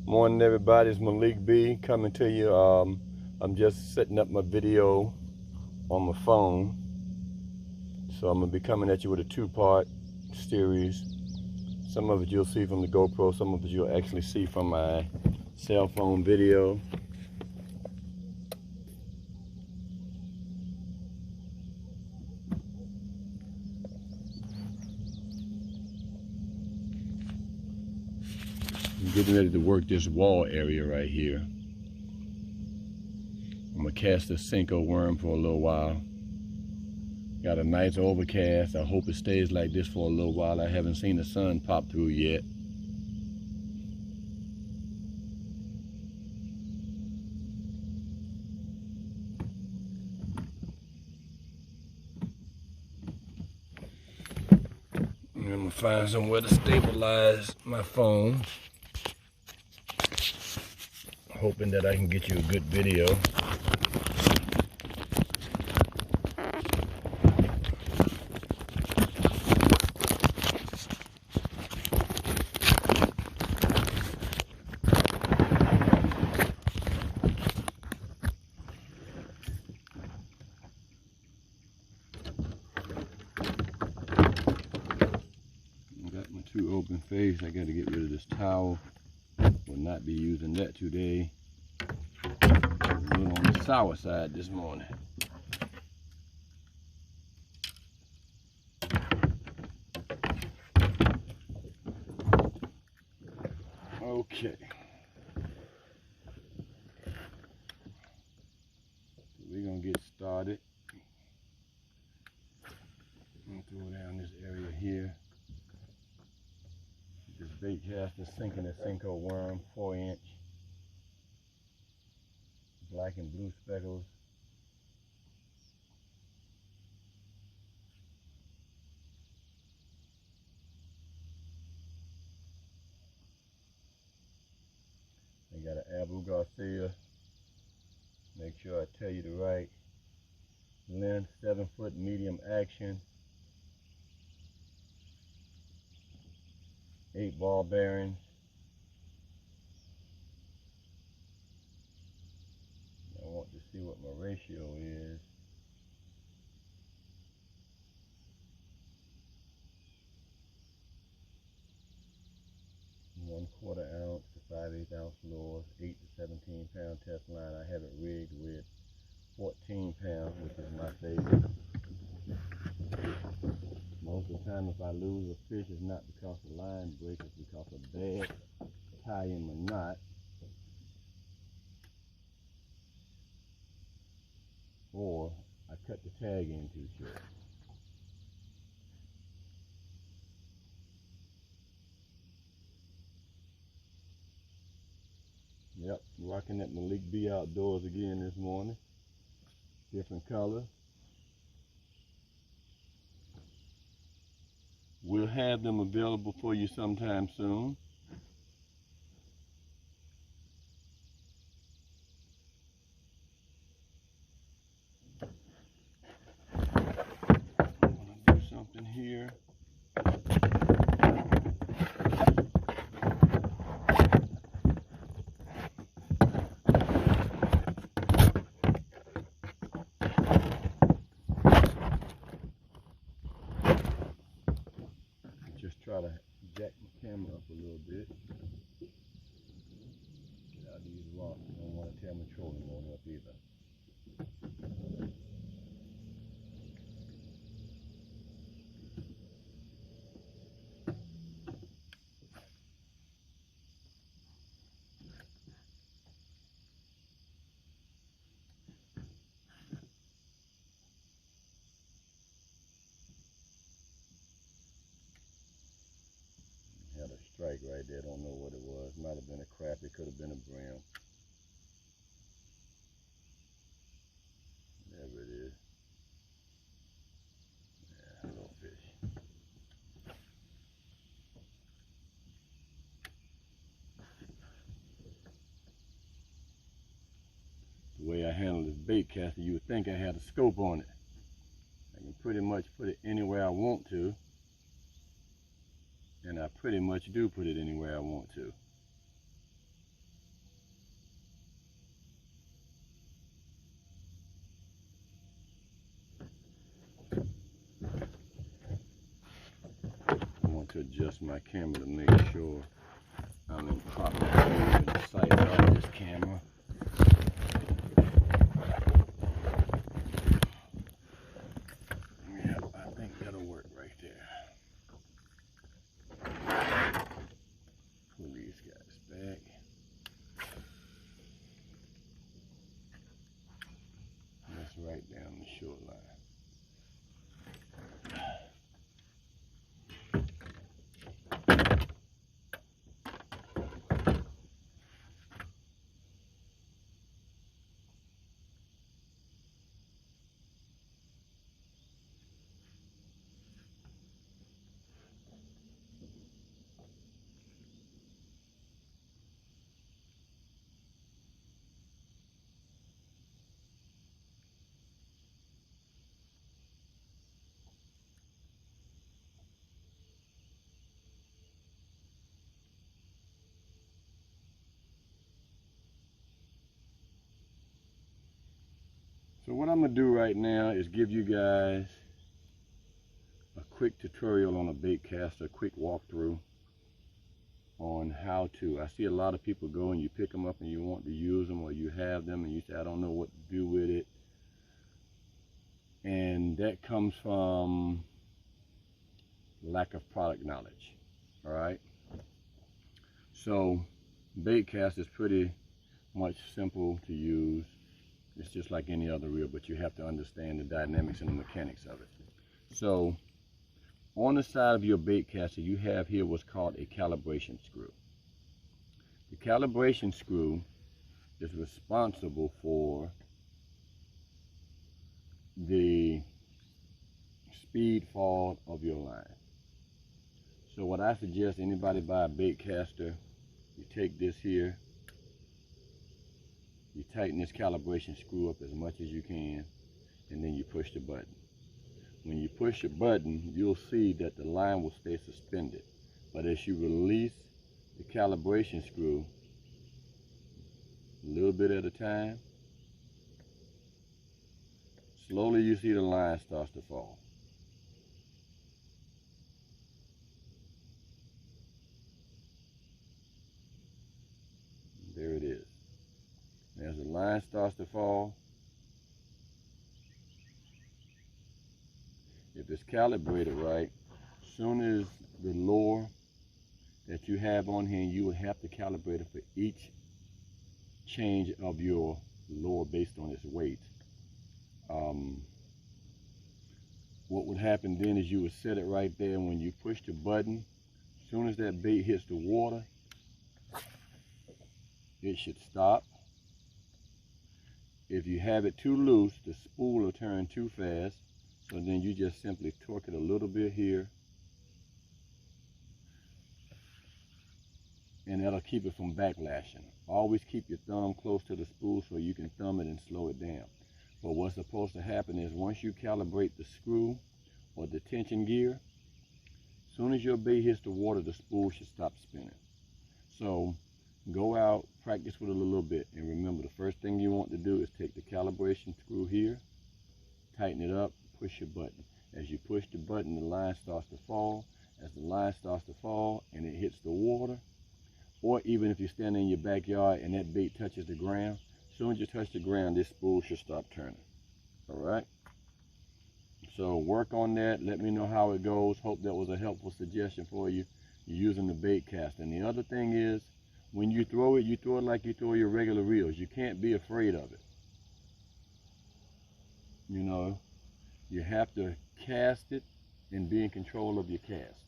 Morning everybody, it's Malik B coming to you. I'm just setting up my video on my phone. So I'm going to be coming at you with a two-part series. Some of it you'll see from the GoPro, some of it you'll actually see from my cell phone video. I'm getting ready to work this wall area right here. I'm going to cast this Senko worm for a little while. Got a nice overcast. I hope it stays like this for a little while. I haven't seen the sun pop through yet. I'm going to find somewhere to stabilize my phone. Hoping that I can get you a good video. Too open face. I got to get rid of this towel. Will not be using that today. A little on the sour side this morning. Okay. We're gonna get started. I'm gonna throw down this area here. This bait cast is sinking a Senko worm, 4-inch. Black and blue speckles. I got an Abu Garcia. Make sure I tell you the right length, 7-foot medium action. 8 ball bearings. I want to see what my ratio is. ¼ ounce to 5/8 ounce lures, 8 to 17 pound test line. I have it rigged with 14 pounds, which is my favorite. Most of the time if I lose a fish, it's not because the line breaks, it's because of bad tie-in or knot. Or I cut the tag in too short. Yep, rocking that Malik B.Outdoors again this morning. Different color. We'll have them available for you sometime soon. I'm gonna do something here. Just try to jack my camera up a little bit. Get out these rocks. I don't want to tear my trolling motor up either. Had a strike right there, don't know what it was. Might have been a crap, it could have been a brim. There it is. Yeah, a little fish. The way I handle this bait caster, you would think I had a scope on it. I can pretty much put it anywhere I want to. And I pretty much do put it anywhere I want to. adjust my camera to make sure I'm in proper view in the sight of this camera. Yeah, I think that'll work right there. Pull these guys back. That's right down the shoreline. So what I'm going to do right now is give you guys a quick tutorial on a bait caster, a quick walkthrough on how to. I see a lot of people go and you pick them up and you want to use them, or you have them and you say, I don't know what to do with it. And that comes from lack of product knowledge. All right. So bait cast is pretty much simple to use. It's just like any other reel, but you have to understand the dynamics and the mechanics of it. So on the side of your bait caster, you have here what's called a calibration screw. The calibration screw is responsible for the speed fall of your line. So what I suggest anybody buy a bait caster, you take this here, you tighten this calibration screw up as much as you can, and then you push the button. When you push the button, you'll see that the line will stay suspended. But as you release the calibration screw, a little bit at a time, slowly you see the line starts to fall. There it is. As the line starts to fall, if it's calibrated right, as soon as the lure that you have on here, you will have to calibrate it for each change of your lure based on its weight. What would happen then is you would set it right there, and when you push the button, as soon as that bait hits the water, it should stop. If you have it too loose, the spool will turn too fast, so then you just simply torque it a little bit here, and that'll keep it from backlashing. Always keep your thumb close to the spool so you can thumb it and slow it down. But what's supposed to happen is once you calibrate the screw or the tension gear, as soon as your bait hits the water, the spool should stop spinning. So go out, practice with it a little bit, and remember the first thing you want to do is take the calibration screw here, tighten it up, push your button. As you push the button, the line starts to fall. As the line starts to fall and it hits the water, or even if you're standing in your backyard and that bait touches the ground, as soon as you touch the ground, this spool should stop turning. All right? So work on that. Let me know how it goes. Hope that was a helpful suggestion for you using the bait cast. And the other thing is, when you throw it like you throw your regular reels. You can't be afraid of it. You know, you have to cast it and be in control of your cast.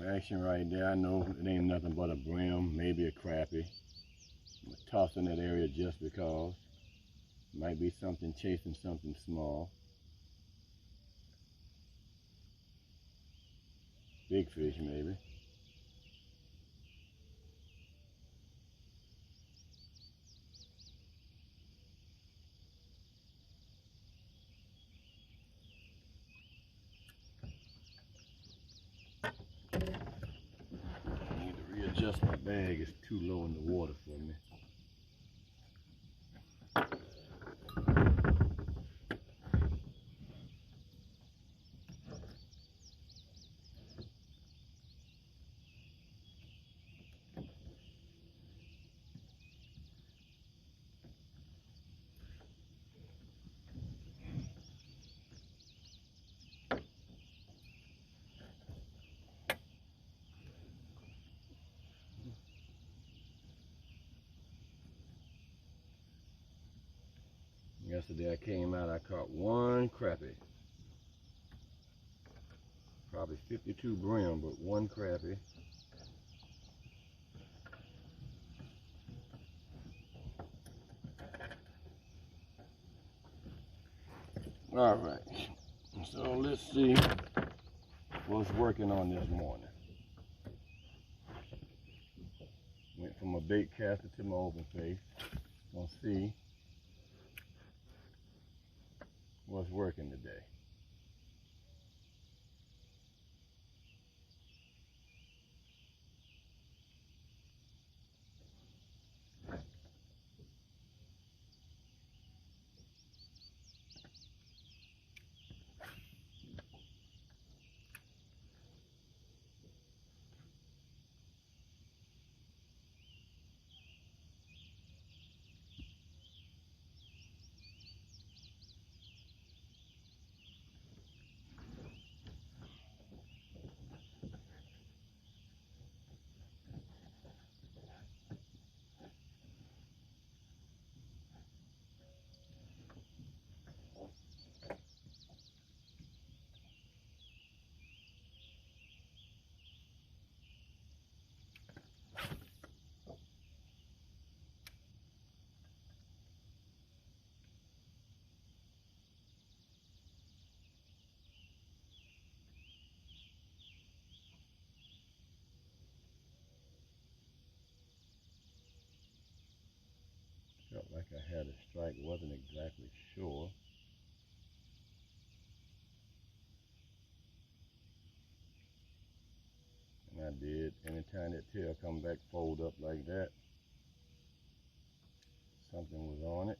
Some action right there. I know it ain't nothing but a brim, maybe a crappie. I'm gonna toss in that area just because. Might be something chasing something small. Big fish maybe. I need to readjust my bag. It's too low in the water for me. Yesterday I came out, I caught one crappie. Probably 52 brim, but one crappie. All right, so let's see what's working on this morning. Went from a bait caster to my open face. Gonna see what's working today. Felt like I had a strike, wasn't exactly sure. And I did. Anytime that tail come back, fold up like that, something was on it.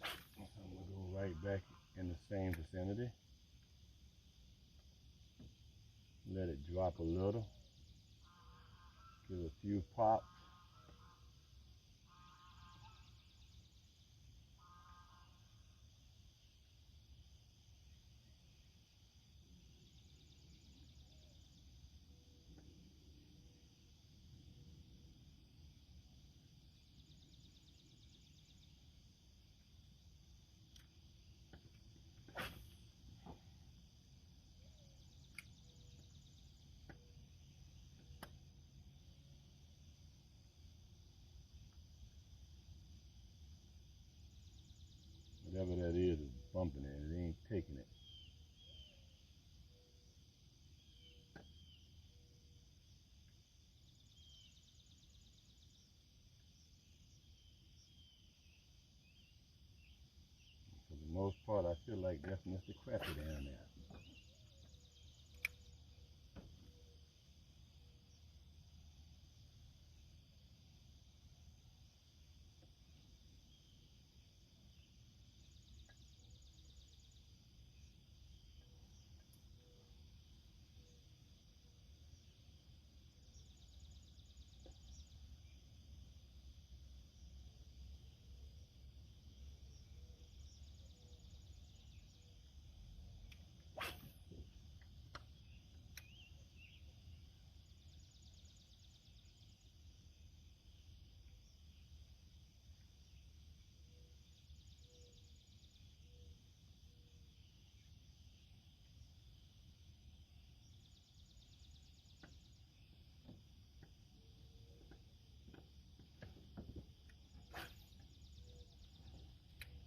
So I'm gonna go right back in the same vicinity. Let it drop a little. Give it a few pops. Whatever that is bumping it. It ain't taking it. For the most part, I feel like that's Mr. Crappie down there.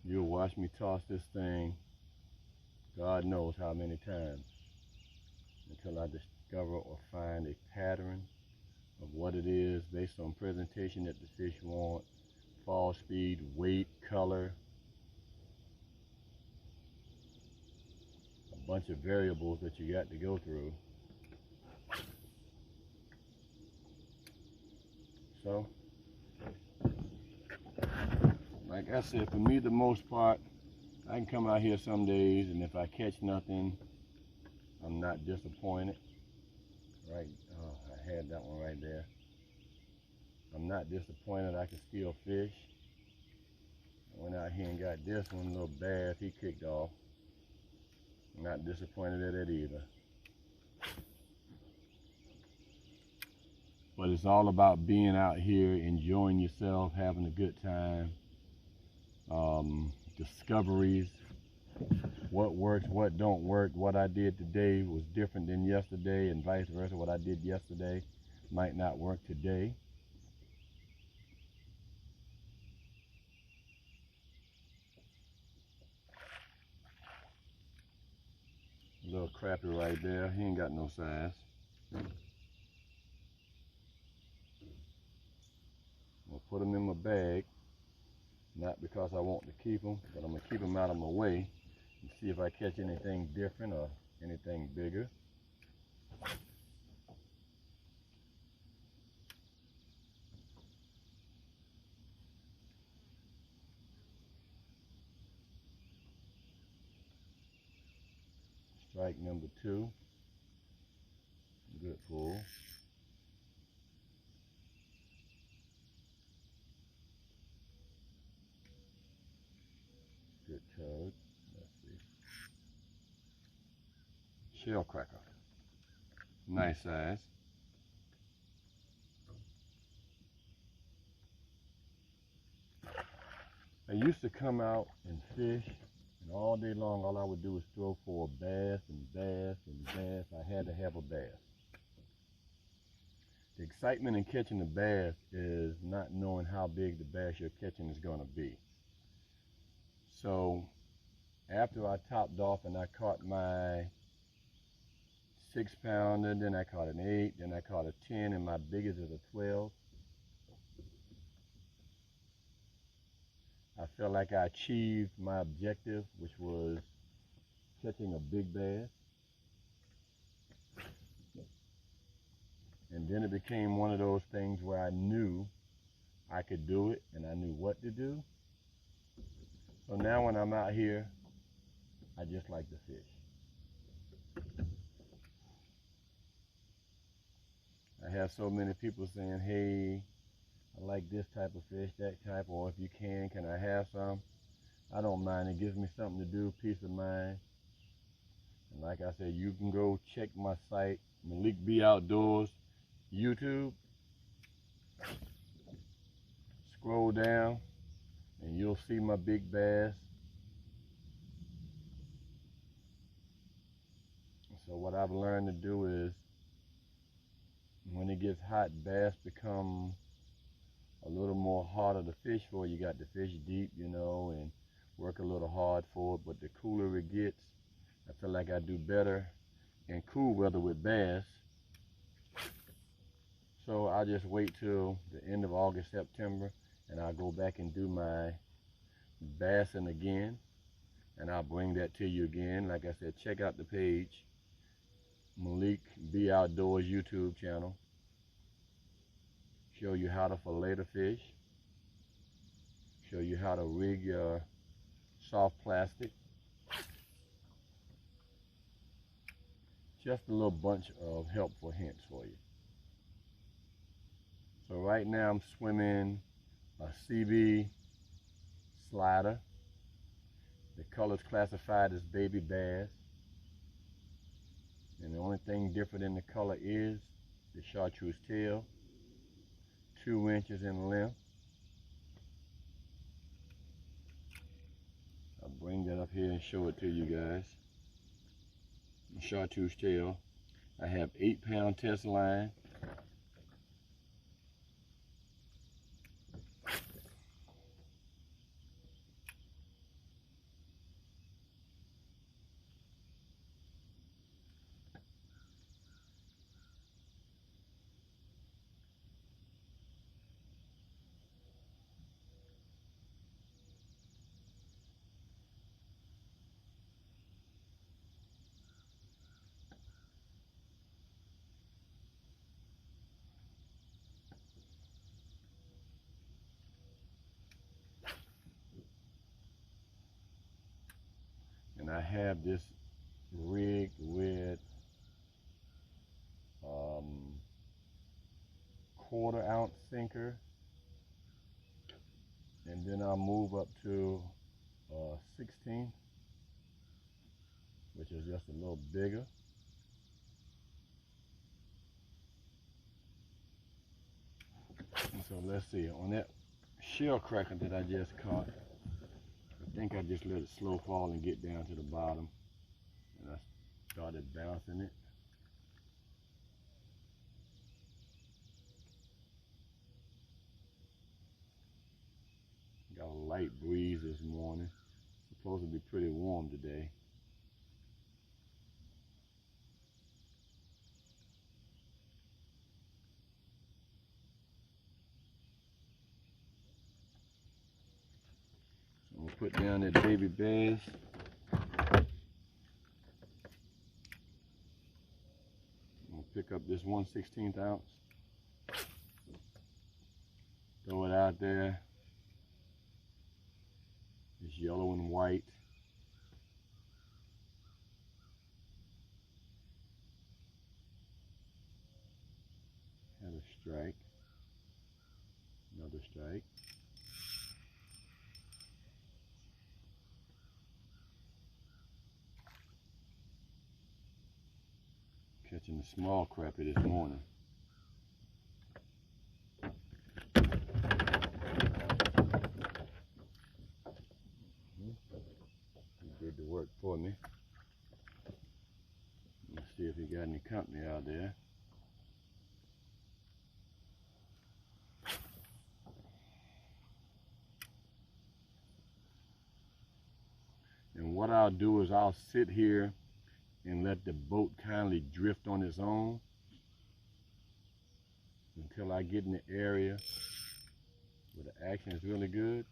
You'll watch me toss this thing, God knows how many times, until I discover or find a pattern of what it is based on presentation that the fish want, fall speed, weight, color, a bunch of variables that you got to go through. So, like I said, for me, the most part, I can come out here some days, and if I catch nothing, I'm not disappointed. Right, oh, I had that one right there. I'm not disappointed. I can still fish. I went out here and got this one, little bass he kicked off. I'm not disappointed at it either. But it's all about being out here, enjoying yourself, having a good time. Discoveries, what works, what don't work. What I did today was different than yesterday, and vice versa. What I did yesterday might not work today. Little crappie right there, he ain't got no size. I'll put him in my bag, not because I want to keep him, but I'm gonna keep him out of my way and see if I catch anything different or anything bigger. Strike number 2, good pull. Good tug, let's see. Shell cracker, nice size. I used to come out and fish, and all day long all I would do was throw for a bass and bass and bass. I had to have a bass. The excitement in catching the bass is not knowing how big the bass you're catching is going to be. So after I topped off and I caught my 6-pounder, then I caught an 8, then I caught a 10, and my biggest is a 12. I felt like I achieved my objective, which was catching a big bass. And then it became one of those things where I knew I could do it and I knew what to do. So now when I'm out here, I just like to fish. I have so many people saying, hey, I like this type of fish, that type, or if you can I have some? I don't mind. It gives me something to do, peace of mind. And like I said, you can go check my site, Malik B.Outdoors, YouTube. Scroll down and you'll see my big bass. So what I've learned to do is, when it gets hot, bass become a little more harder to fish for. You got to fish deep, you know, and work a little hard for it. But the cooler it gets, I feel like I do better in cool weather with bass. So I'll just wait till the end of August, September, and I'll go back and do my bassing again, and I'll bring that to you again. Like I said, check out the page, Malik B.Outdoors YouTube channel. Show you how to fillet the fish, show you how to rig your soft plastic. Just a little bunch of helpful hints for you. So right now I'm swimming a CB slider. The color's classified as baby bass. And the only thing different in the color is the chartreuse tail, 2 inches in length. I'll bring that up here and show it to you guys. The chartreuse tail. I have 8-pound test line. and I have this rig with 1/4 ounce sinker, and then I'll move up to 16, which is just a little bigger. And so let's see, on that shell cracker that I just caught, I think I just let it slow fall and get down to the bottom, and I started bouncing it. Got a light breeze this morning. It's supposed to be pretty warm today. So I'm gonna put down that baby bass. I'm gonna pick up this 1/16 ounce. Throw it out there. It's yellow and white. Had a strike. Another strike. Catching the small crappie this morning. He did the work for me. Let's see if he got any company out there. And what I'll do is I'll sit here and let the boat kindly drift on its own until I get in the area where the action is really good,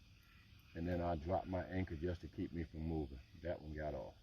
and then I'll drop my anchor just to keep me from moving. That one got off.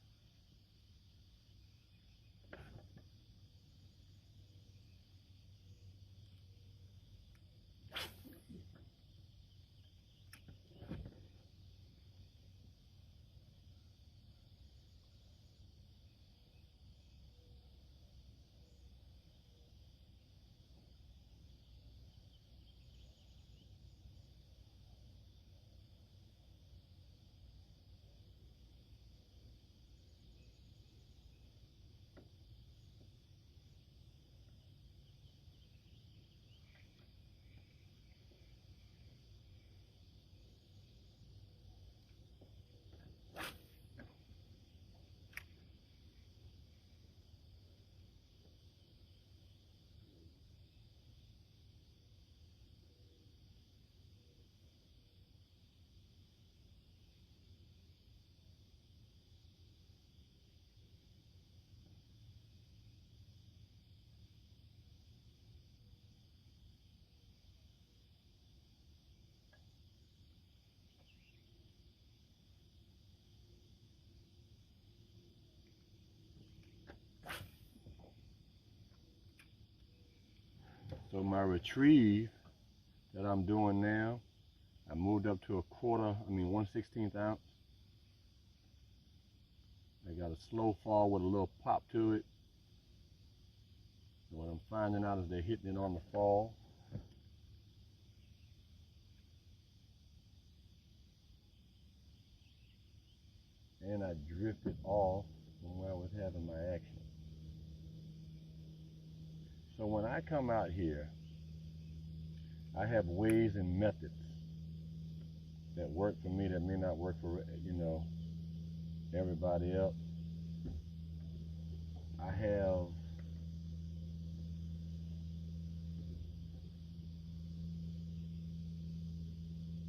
So my retrieve that I'm doing now, I moved up to 1/16 ounce. I got a slow fall with a little pop to it. And what I'm finding out is they're hitting it on the fall. And I drifted off from where I was having my action. So when I come out here, I have ways and methods that work for me that may not work for, everybody else. I have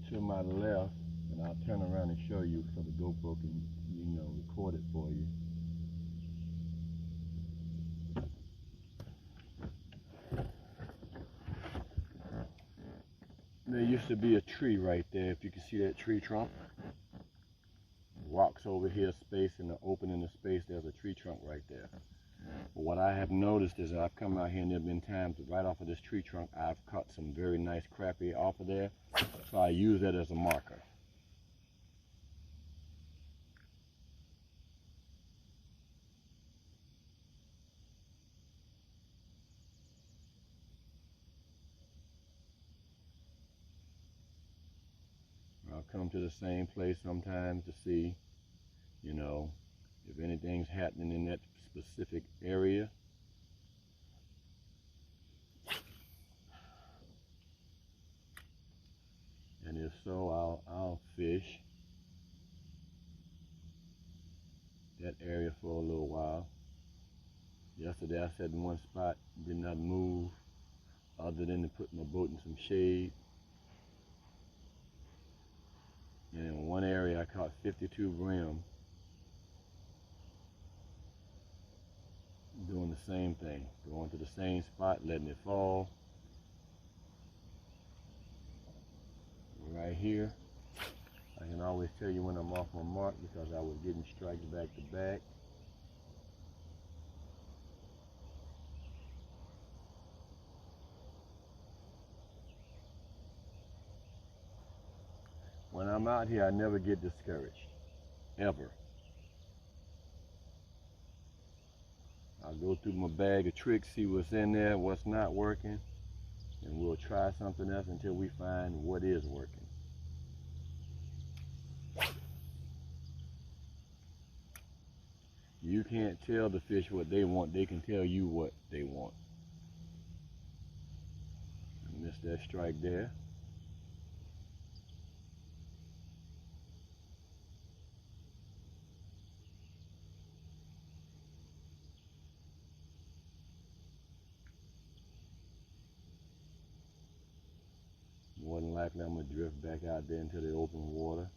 to my left, and I'll turn around and show you so the GoPro can, record it for you. There used to be a tree right there, if you can see that tree trunk. Rocks over here, space, and the opening of space, there's a tree trunk right there. But what I have noticed is that I've come out here and there have been times right off of this tree trunk, I've caught some very nice crappie off of there. So I use that as a marker. I'll come to the same place sometimes to see, you know, if anything's happening in that specific area. And if so, I'll fish that area for a little while. Yesterday I sat in one spot, did not move other than to put my boat in some shade. And in one area I caught 52 brim doing the same thing, going to the same spot, letting it fall. Right here, I can always tell you when I'm off my mark because I was getting strikes back to back. When I'm out here, I never get discouraged, ever. I'll go through my bag of tricks, see what's in there, what's not working, and we'll try something else until we find what is working. You can't tell the fish what they want, they can tell you what they want. I missed that strike there. More than likely I'm gonna drift back out there into the open water.